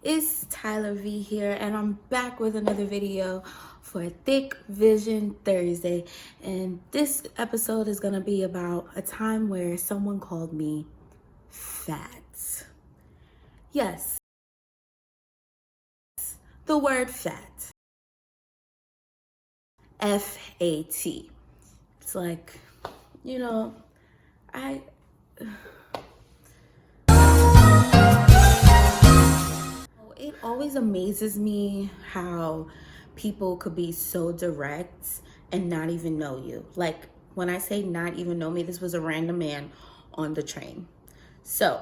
It's TYLER.V here, and I'm back with another video for Thick Vision Thursday. And this episode is gonna be about a time where someone called me fat. Yes, the word fat. F-A-T. It's like, you know, it always amazes me how people could be so direct and not even know you. Like, when I say not even know me, this was a random man on the train. So,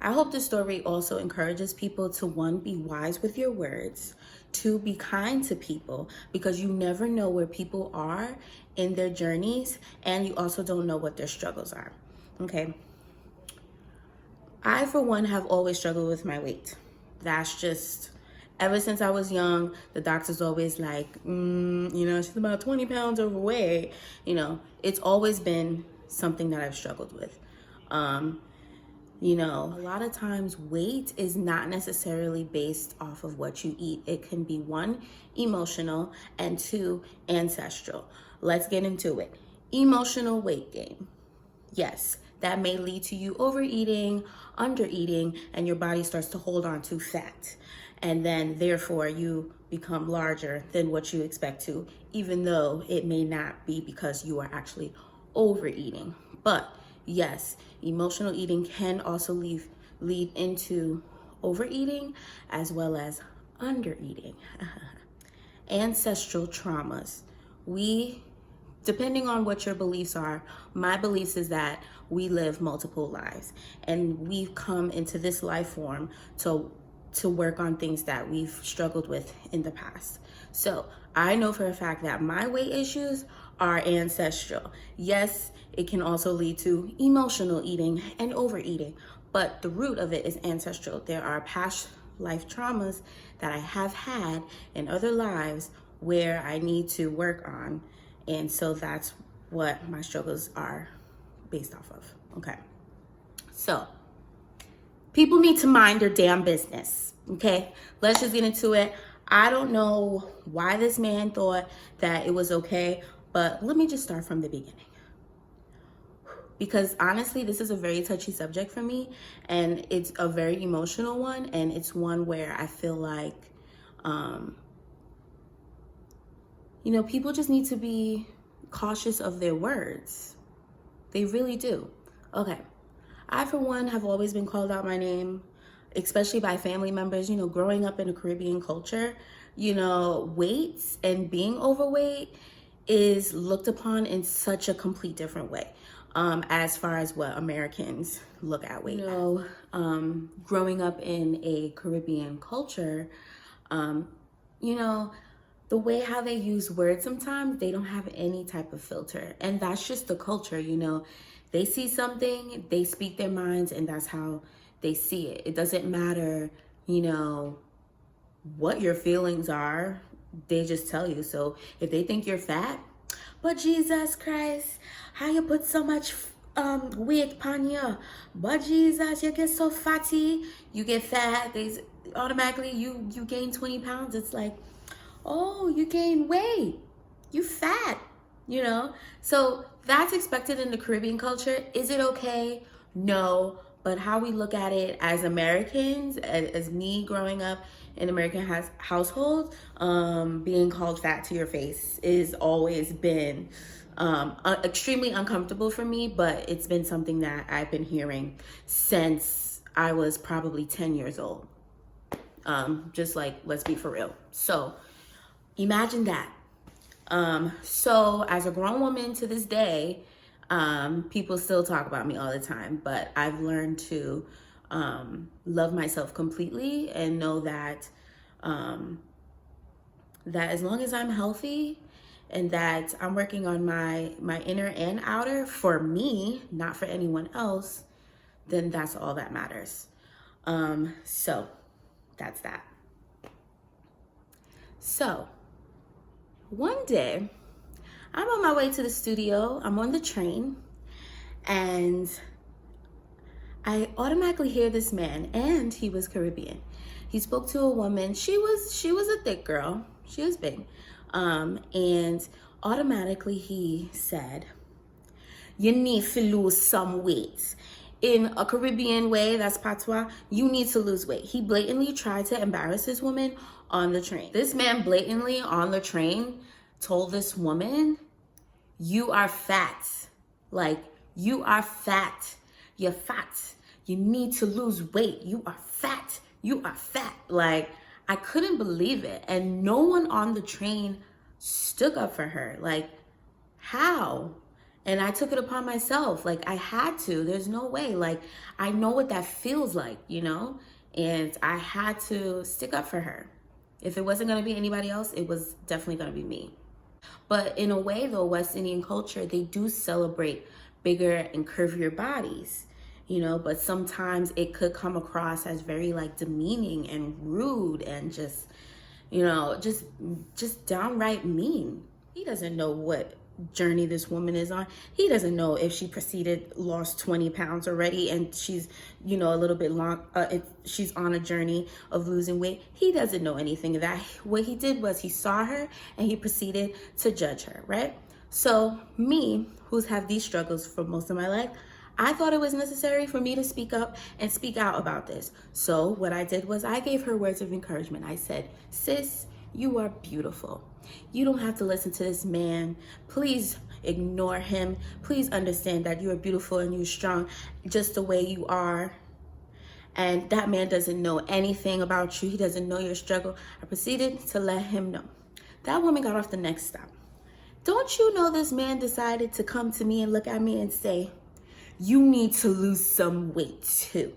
I hope this story also encourages people to, one, be wise with your words, two, be kind to people, because you never know where people are in their journeys, and you also don't know what their struggles are, okay? I, for one, have always struggled with my weight. That's just, ever since I was young, the doctor's always like, she's about 20 pounds overweight. It's always been something that I've struggled with. A lot of times weight is not necessarily based off of what you eat. It can be, one, emotional, and two, ancestral. Let's get into it. Emotional weight gain. Yes, that may lead to you overeating, undereating, and your body starts to hold on to fat. And then therefore you become larger than what you expect to, even though it may not be because you are actually overeating. But yes, emotional eating can also lead into overeating as well as undereating. Ancestral traumas. Depending on what your beliefs are, my beliefs is that we live multiple lives, and we've come into this life form to work on things that we've struggled with in the past. So I know for a fact that my weight issues are ancestral. Yes, it can also lead to emotional eating and overeating, but the root of it is ancestral. There are past life traumas that I have had in other lives where I need to work on. And so that's what my struggles are based off of. Okay. So people need to mind their damn business. Okay. Let's just get into it. I don't know why this man thought that it was okay, but let me just start from the beginning. Because honestly, this is a very touchy subject for me, and it's a very emotional one, and it's one where I feel like, people just need to be cautious of their words. They really do. Okay. I, for one, have always been called out my name, especially by family members. Growing up in a Caribbean culture, weight and being overweight is looked upon in such a complete different way, as far as what Americans look at weight. Growing up in a Caribbean culture, the way how they use words, sometimes they don't have any type of filter, and that's just the culture. They see something, they speak their minds, and that's how they see it. It doesn't matter what your feelings are, they just tell you. So if they think you're fat, but Jesus Christ, how you put so much weight on you? But Jesus, you get so fatty, you get fat, they automatically you gain 20 pounds. It's like, oh, you gain weight, you fat, So that's expected in the Caribbean culture. Is it okay? No. But how we look at it as Americans, as me growing up in American household, being called fat to your face is always been extremely uncomfortable for me, but it's been something that I've been hearing since I was probably 10 years old. Just like, let's be for real. So imagine that. So as a grown woman to this day, people still talk about me all the time, but I've learned to love myself completely and know that that as long as I'm healthy and that I'm working on my inner and outer for me, not for anyone else, then that's all that matters. So that's that. So one day, I'm on my way to the studio. I'm on the train, and I automatically hear this man, and he was Caribbean. He spoke to a woman. She was a thick girl. She was big. And automatically he said, you need to lose some weight. In a Caribbean way, that's patois, you need to lose weight. He blatantly tried to embarrass this woman on the train. This man blatantly on the train told this woman, you are fat. Like, you are fat. You're fat. You need to lose weight. You are fat. You are fat. Like, I couldn't believe it. And no one on the train stood up for her. Like, how? And I took it upon myself. Like, I had to. There's no way. Like, I know what that feels like, you know? And I had to stick up for her. If it wasn't going to be anybody else, it was definitely going to be me. But in a way, though, West Indian culture, they do celebrate bigger and curvier bodies, you know, but sometimes it could come across as very like demeaning and rude and just, you know, just downright mean. He doesn't know what journey this woman is on. He doesn't know if she lost 20 pounds already and she's, you know, a little bit long, she's on a journey of losing weight. He doesn't know anything of that. What he did was he saw her and he proceeded to judge her, right? So me, who's had these struggles for most of my life, I thought it was necessary for me to speak up and speak out about this. So what I did was I gave her words of encouragement. I said, sis, you are beautiful. You don't have to listen to this man. Please ignore him. Please understand that you are beautiful and you're strong just the way you are. And that man doesn't know anything about you. He doesn't know your struggle. I proceeded to let him know. That woman got off the next stop. Don't you know this man decided to come to me and look at me and say, you need to lose some weight too.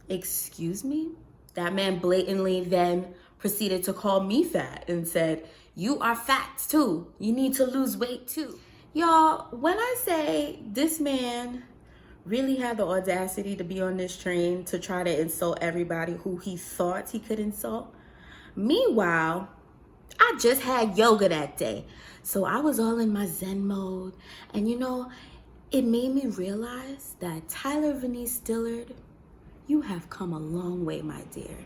Excuse me? That man blatantly then proceeded to call me fat and said, you are fat too. You need to lose weight too. Y'all, when I say this man really had the audacity to be on this train to try to insult everybody who he thought he could insult. Meanwhile, I just had yoga that day. So I was all in my Zen mode. And you know, it made me realize that TYLER.V Dillard, you have come a long way, my dear.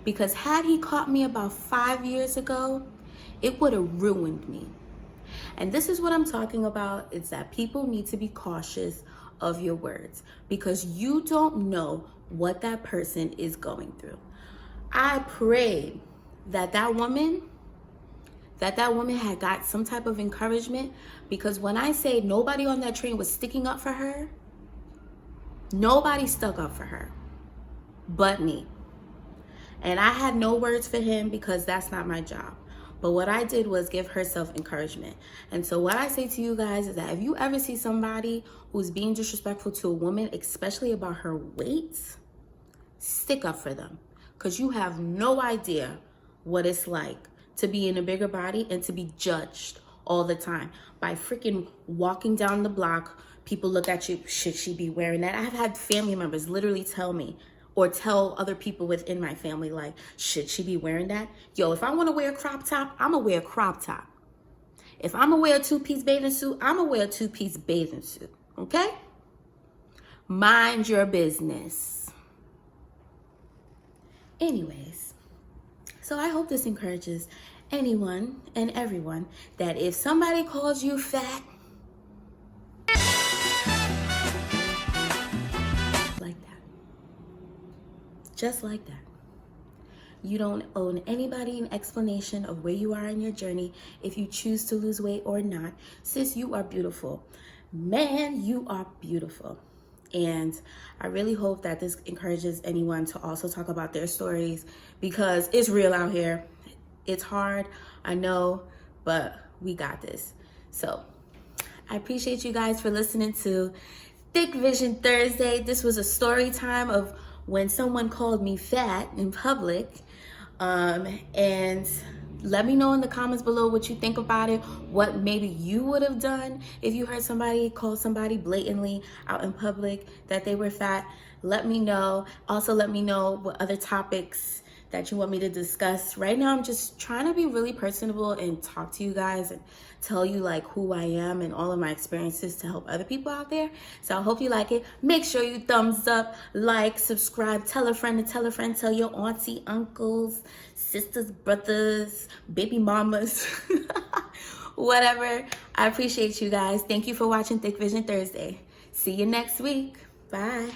Because had he caught me about 5 years ago, it would have ruined me. And this is what I'm talking about, is that people need to be cautious of your words because you don't know what that person is going through. I prayed that that woman had got some type of encouragement, because when I say nobody on that train was sticking up for her, nobody stuck up for her but me. And I had no words for him because that's not my job. But what I did was give her self-encouragement. And so what I say to you guys is that if you ever see somebody who's being disrespectful to a woman, especially about her weight, stick up for them. Because you have no idea what it's like to be in a bigger body and to be judged all the time. By freaking walking down the block, people look at you, should she be wearing that? I've had family members literally tell me, or tell other people within my family, like, should she be wearing that? Yo, if I want to wear a crop top, I'm going to wear a crop top. If I'm going to wear a two-piece bathing suit, I'm going to wear a two-piece bathing suit, okay? Mind your business. Anyways, so I hope this encourages anyone and everyone that if somebody calls you fat, just like that. You don't owe anybody an explanation of where you are in your journey if you choose to lose weight or not. Sis, you are beautiful. Man, you are beautiful. And I really hope that this encourages anyone to also talk about their stories, because it's real out here. It's hard, I know, but we got this. So I appreciate you guys for listening to Thick Vision Thursday. This was a story time of when someone called me fat in public. And let me know in the comments below what you think about it, what maybe you would have done if you heard somebody call somebody blatantly out in public that they were fat. Let me know. Also, let me know what other topics that you want me to discuss. Right now, I'm just trying to be really personable and talk to you guys and tell you like who I am and all of my experiences to help other people out there. So I hope you like it. Make sure you thumbs up, like, subscribe, tell a friend to tell a friend, tell your auntie, uncles, sisters, brothers, baby mamas, whatever. I appreciate you guys. Thank you for watching Thick Vision Thursday. See you next week. Bye.